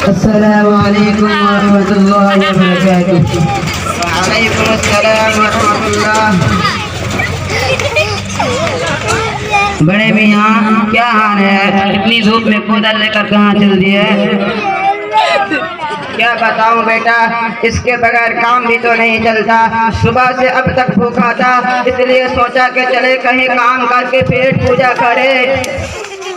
السلام علیکم ورحمۃ اللہ وبرکاتہ۔ وعلیکم السلام ورحمۃ اللہ۔ بڑے میاں کیا حال ہے؟ اتنی دھوپ میں کودل لے کر کہاں چل دیے؟ کیا بتاؤں بیٹا، اس کے بغیر کام بھی تو نہیں چلتا۔ صبح سے اب تک بھوکا تھا، اس لیے سوچا کہ چلے کہیں کام کر کے پیٹ پوجا کرے۔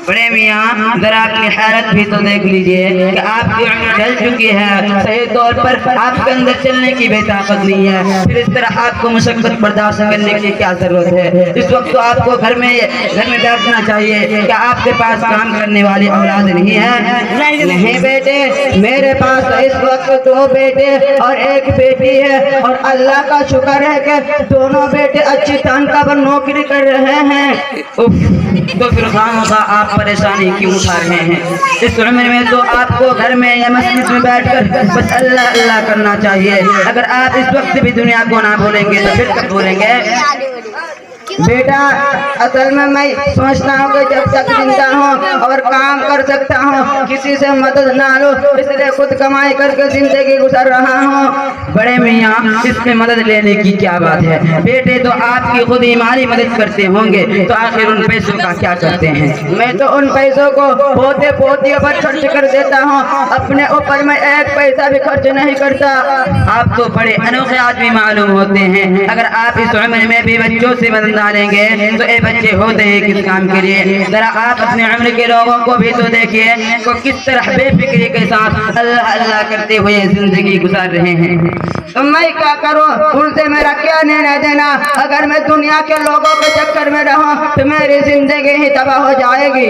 بڑے میاں ذرا اپنی حیرت بھی تو دیکھ لیجئے کہ آپ کی عمر ڈھل چکی ہے، صحیح طور پر آپ کے اندر چلنے کی بے طاقت نہیں ہے، پھر اس طرح آپ کو مشقت برداشت کرنے کی کیا ضرورت ہے؟ اس وقت تو آپ کو گھر میں بیٹھنا چاہیے۔ کیا آپ کے پاس کام کرنے والی اولاد نہیں ہے؟ نہیں بیٹے، میرے پاس اس وقت 2 بیٹے اور 1 بیٹی ہے، اور اللہ کا شکر ہے کہ دونوں بیٹے اچھی تنخواہ پر نوکری کر رہے ہیں۔ تو پھر خواہ آپ پریشانی کیوں اٹھا رہے ہیں؟ اس عمر میں تو آپ کو گھر میں یا مسجد میں بیٹھ کر بس اللہ اللہ کرنا چاہیے۔ اگر آپ اس وقت بھی دنیا کو نہ بھولیں گے تو پھر کب بھولیں گے؟ بیٹا اصل میں سوچتا ہوں کہ جب تک زندہ ہوں اور کام کر سکتا ہوں کسی سے مدد نہ لو، اس لیے خود کمائی کر کے زندگی گزر رہا ہوں۔ بڑے میاں اس میں مدد لینے کی کیا بات ہے؟ بیٹے تو آپ کی خود ہی مالی مدد کرتے ہوں گے، تو آخر ان پیسوں کا کیا کرتے ہیں؟ میں تو ان پیسوں کو پوتے پوتیوں پر خرچ کر دیتا ہوں، اپنے اوپر میں 1 پیسہ بھی خرچ نہیں کرتا۔ آپ تو بڑے انوکھے آدمی معلوم ہوتے ہیں۔ اگر آپ اس عمر میں بھی بچوں سے مدد نہ لیں گے تو اے بچے ہوتے ہیں کس کام کے لیے؟ ذرا آپ اپنے عمر کے لوگوں کو بھی تو دیکھیے کہ کس طرح بے فکری کے ساتھ اللہ اللہ کرتے ہوئے زندگی گزار رہے ہیں۔ تو میں کیا کروں؟ ان سے میرا کیا لینا دینا؟ اگر میں دنیا کے لوگوں کے چکر میں رہوں تو میری زندگی ہی تباہ ہو جائے گی۔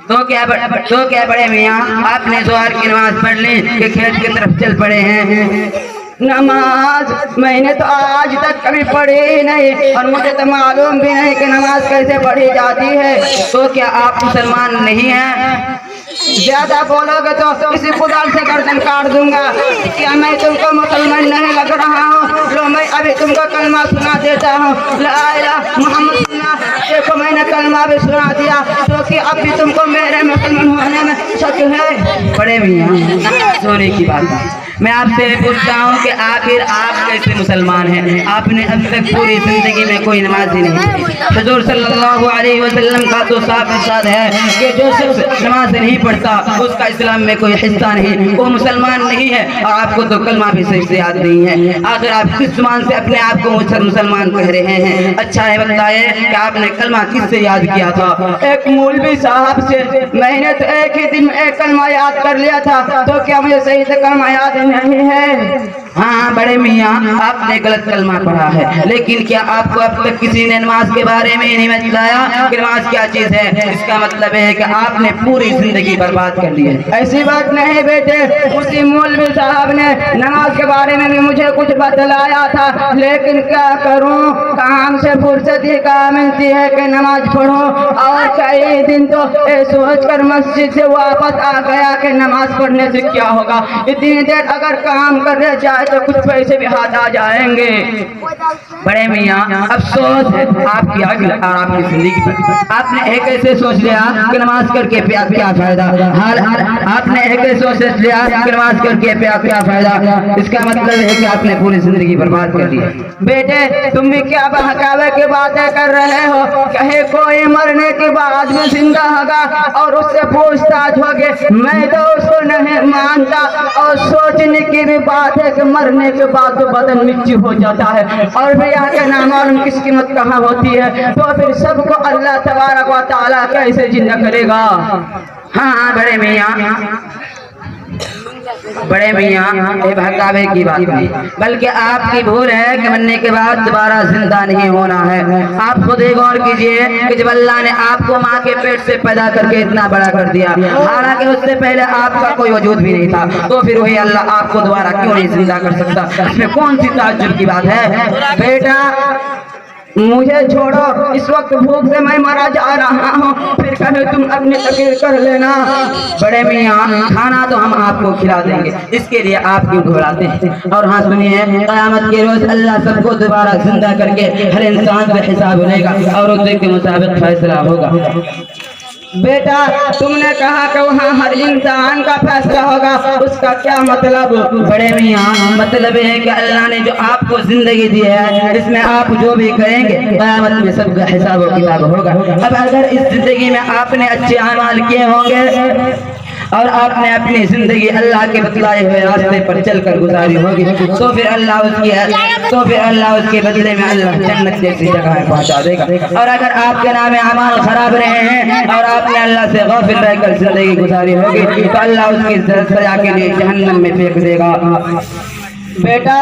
تو کیا بڑے میاں آپ نے ظہر کی نماز پڑھ لی کہ کھیت کی طرف چل پڑے ہیں؟ نماز میں نے تو آج تک کبھی پڑھی ہی نہیں، اور مجھے تو معلوم بھی نہیں کہ نماز کیسے پڑھی جاتی ہے۔ تو کیا آپ مسلمان نہیں ہیں؟ زیادہ بولو گے تو کسی کدال سے گردن کاٹ دوں گا۔ کیا میں تم کو مسلمان نہیں لگ رہا ہوں؟ لو میں ابھی تم کو کلمہ سنا دیتا ہوں، لا الہ محمد سنا۔ دیکھو میں نے کلمہ بھی سنا دیا، کیونکہ اب بھی تم کو میرے مسلمان ہونے میں شک ہے۔ بڑے میاں سونے کی بات ہے، میں آپ سے پوچھتا ہوں کہ آخر آپ کیسے مسلمان ہیں؟ آپ نے اب تک پوری زندگی میں کوئی نماز ہی نہیں پڑھی۔ حضور صلی اللہ علیہ وسلم کا تو صاف ارشاد ہے کہ جو شخص نماز نہیں پڑھتا اس کا اسلام میں کوئی حصہ نہیں، وہ مسلمان نہیں ہے۔ اور آپ کو تو کلمہ بھی صحیح سے یاد نہیں ہے، آخر آپ کس زبان سے اپنے آپ کو مسلمان کہہ رہے ہیں؟ اچھا ہے بتائیے کہ آپ نے کلمہ کس سے یاد کیا تھا؟ ایک مولوی صاحب سے۔ میں نے تو ایک ہی دن میں 1 کلمہ یاد کر لیا تھا، تو کیا مجھے صحیح سے کلمہ یاد نہیں ہے؟ ہاں بڑے میاں آپ نے غلط کلمہ پڑھا ہے، لیکن کیا آپ کو اب تک کسی نے نماز کے بارے میں نہیں بتلایا کہ نماز کیا چیز ہے؟ اس کا مطلب ہے کہ آپ نے پوری زندگی برباد کر لی ہے۔ ایسی بات نہیں بیٹے، اسی مولوی صاحب نے نماز کے بارے میں بھی مجھے کچھ بتلایا تھا، لیکن کیا کروں، کام سے فرصت ہی کہاں ملتی ہے کہ نماز پڑھوں۔ اور کئی دن تو سوچ کر مسجد سے واپس آ گیا کہ نماز پڑھنے سے کیا ہوگا، اتنی دیر اگر کام کرنے جائے تو کچھ پیسے بھی ہاتھ آ جائیں گے۔ بڑے میاں افسوس ہے آپ کی عقل اور آپ کی زندگی پر، آپ نے ایک ایسے سوچ لیا کہ نماز کر کے کیا فائدہ، آپ نے ایک ایسے سوچ لیا کہ نماز کر کے کیا فائدہ، اس کا مطلب ہے کہ آپ نے پوری زندگی برباد کر لی۔ بیٹے تم بھی کیا بہکاوے کی باتیں کر رہے ہو؟ کہیں کوئی مرنے کے بعد میں زندہ ہوگا اور اس سے پوچھ تاچھ ہوگی، میں تو اس کو نہیں مانتا۔ اور سوچنے کی بھی بات ہے کہ مرنے کے بعد تو بدن مٹی ہو جاتا ہے، اور بھی یہاں کے نامعلوم کس قیمت کہاں ہوتی ہے، تو پھر سب کو اللہ تبارک و تعالیٰ کیسے زندہ کرے گا؟ ہاں بڑے میاں یہ بہکاوے کی بات نہیں، بلکہ آپ کی بھول ہے کہ مرنے کے بعد دوبارہ زندہ نہیں ہونا ہے۔ آپ خود ہی غور کیجئے کہ جب اللہ نے آپ کو ماں کے پیٹ سے پیدا کر کے اتنا بڑا کر دیا، حالانکہ اس سے پہلے آپ کا کوئی وجود بھی نہیں تھا، تو پھر وہی اللہ آپ کو دوبارہ کیوں نہیں زندہ کر سکتا؟ اس میں کون سی تعجب کی بات ہے؟ بیٹا مجھے چھوڑو، اس وقت بھوک سے میں مرا جا رہا ہوں، پھر کبھی تم اپنی تقریر کر لینا۔ بڑے میاں کھانا تو ہم آپ کو کھلا دیں گے، اس کے لیے آپ کیوں گھبراتے ہیں؟ اور ہاں سنیے، قیامت کے روز اللہ سب کو دوبارہ زندہ کر کے ہر انسان سے حساب لے گا اور اس کے مطابق فیصلہ ہوگا۔ بیٹا تم نے کہا کہ وہاں ہر انسان کا فیصلہ ہوگا، اس کا کیا مطلب؟ بڑے میاں مطلب ہے کہ اللہ نے جو آپ کو زندگی دی ہے، اس میں آپ جو بھی کریں گے قیامت میں سب کا حساب و کتاب ہوگا۔ اب اگر اس زندگی میں آپ نے اچھے اعمال کیے ہوں گے اور آپ نے اپنی زندگی اللہ کے بتلائے ہوئے راستے پر چل کر گزاری ہوگی، تو پھر اللہ اس کے بدلے میں اللہ جنت جیسی جگہ پہنچا دے گا۔ اور اگر آپ کے نام اعمال خراب رہے ہیں اور آپ نے اللہ سے غافل رہ کر زندگی گزاری ہوگی، تو اللہ اس کی سزا کے لیے جہنم میں پھینک دے گا۔ بیٹا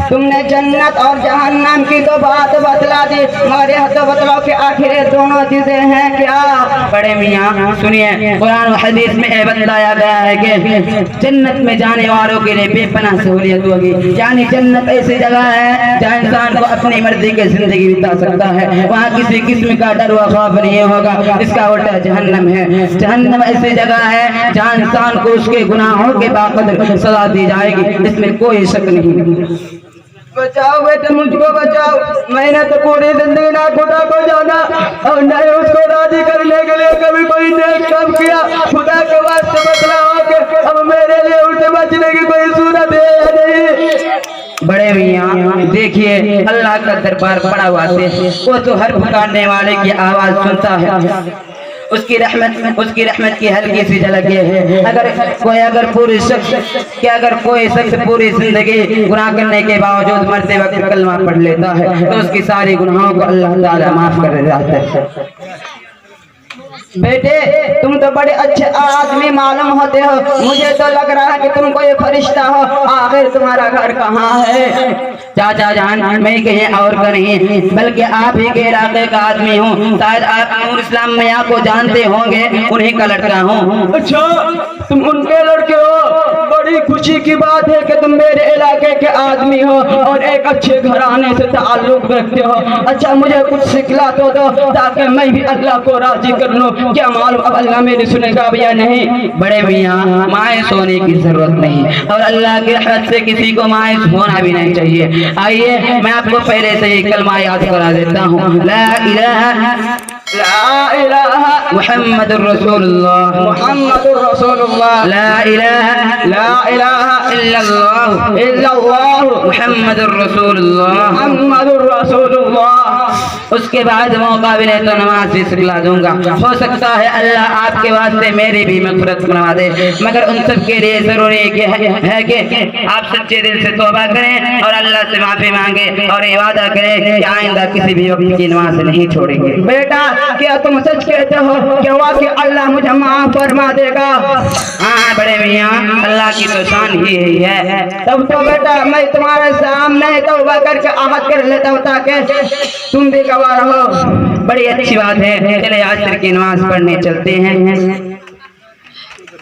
تم نے جنت اور جہنم کی تو بات بتلا دی، مگر یہ تو بتلاؤ کہ آخر یہ دونوں چیزیں ہیں کیا؟ بڑے میاں سنیے، قرآن و حدیث میں یہ بتلایا گیا ہے کہ جنت میں جانے والوں کے لیے بے پناہ سہولیت ہوگی، یعنی جنت ایسی جگہ ہے جہاں انسان کو اپنی مرضی کی زندگی بتا سکتا ہے، وہاں کسی قسم کا ڈر و خوف نہیں ہوگا۔ اس کا الٹا جہنم ہے، جہنم ایسی جگہ ہے جہاں انسان کو اس کے گناہوں کے باقدر سزا دی جائے گی، اس میں کوئی شک نہیں۔ بچاؤ بیٹے، مجھ کو بچاؤ، میں نے تو پوری زندگی نہ خدا کو جانا اور نہ اس کو راضی کرنے کے لیے کبھی کوئی نیک کام کیا۔ خدا کے واسطے بتلاؤ کہ اب میرے لیے الٹے بچنے کی کوئی صورت ہے یا نہیں؟ بڑے میاں دیکھیے، اللہ کا دربار بڑا واسع ہے، وہ تو ہر پکارنے والے کی آواز سنتا ہے۔ اس کی رحمت کی ہلکی سی جھلک یہ ہے، اگر کوئی شخص پوری زندگی گناہ کرنے کے باوجود مرتے وقت کلمہ پڑھ لیتا ہے تو اس کی ساری گناہوں کو اللہ تعالیٰ معاف کر دیتا ہے۔ بیٹے تم تو بڑے اچھے آدمی معلوم ہوتے ہو، مجھے تو لگ رہا ہے کہ تم کوئی فرشتہ ہو۔ آخر تمہارا گھر کہاں ہے؟ چاچا جان میں کہیں اور کا نہیں بلکہ آپ ہی کے علاقے کا آدمی ہوں، شاید آپ نور اسلام میاں کو جانتے ہوں گے، انہیں کا لڑکا ہوں۔ اچھا تم ان کے لڑکے ہو، بڑی خوشی کی بات ہے کہ تم میرے علاقے کے آدمی ہو اور ایک اچھے گھرانے سے تعلق رکھتے ہو۔ اچھا مجھے کچھ سکھلا تو دو تاکہ میں بھی اللہ کو راضی کر لوں، کیا معلوم اب اللہ میری سنے گا یا نہیں؟ بڑے میاں مایوس ہونے کی ضرورت نہیں، اور اللہ کی رحمت سے کسی کو مایوس ہونا بھی نہیں چاہیے۔ آئیے میں آپ کو پہلے سے ہی کلمہ یاد کرا دیتا ہوں، لا الہ محمد الرسول اللہ، محمد الرسول اللہ، لا الہ الا اللہ محمد الرسول اللہ، محمد الرسول اللہ۔ اس کے بعد موقع ملے تو نماز بھی سکھلا دوں گا، ہو سکتا ہے اللہ آپ کے واسطے میری بھی مغفرت فرما دے، مگر ان سب کے لیے ضروری ہے کہ آپ سچے دل سے توبہ کریں اور اللہ سے معافی مانگیں اور وعدہ کریں کہ آئندہ کسی بھی وقت کی نماز نہیں چھوڑیں گے۔ بیٹا کیا تم سچ کہتے ہو کہ واقعی اللہ مجھے معاف فرما دے گا؟ ہاں بڑے میاں اللہ کی تو شان ہی یہی ہے۔ تب تو بیٹا میں تمہارے سامنے توبہ کر کے عہد کر لیتا ہوں تاکہ تم بھی گواہ ہو۔ بڑی اچھی بات ہے، چلے آج تک کی نماز پڑھنے چلتے ہیں۔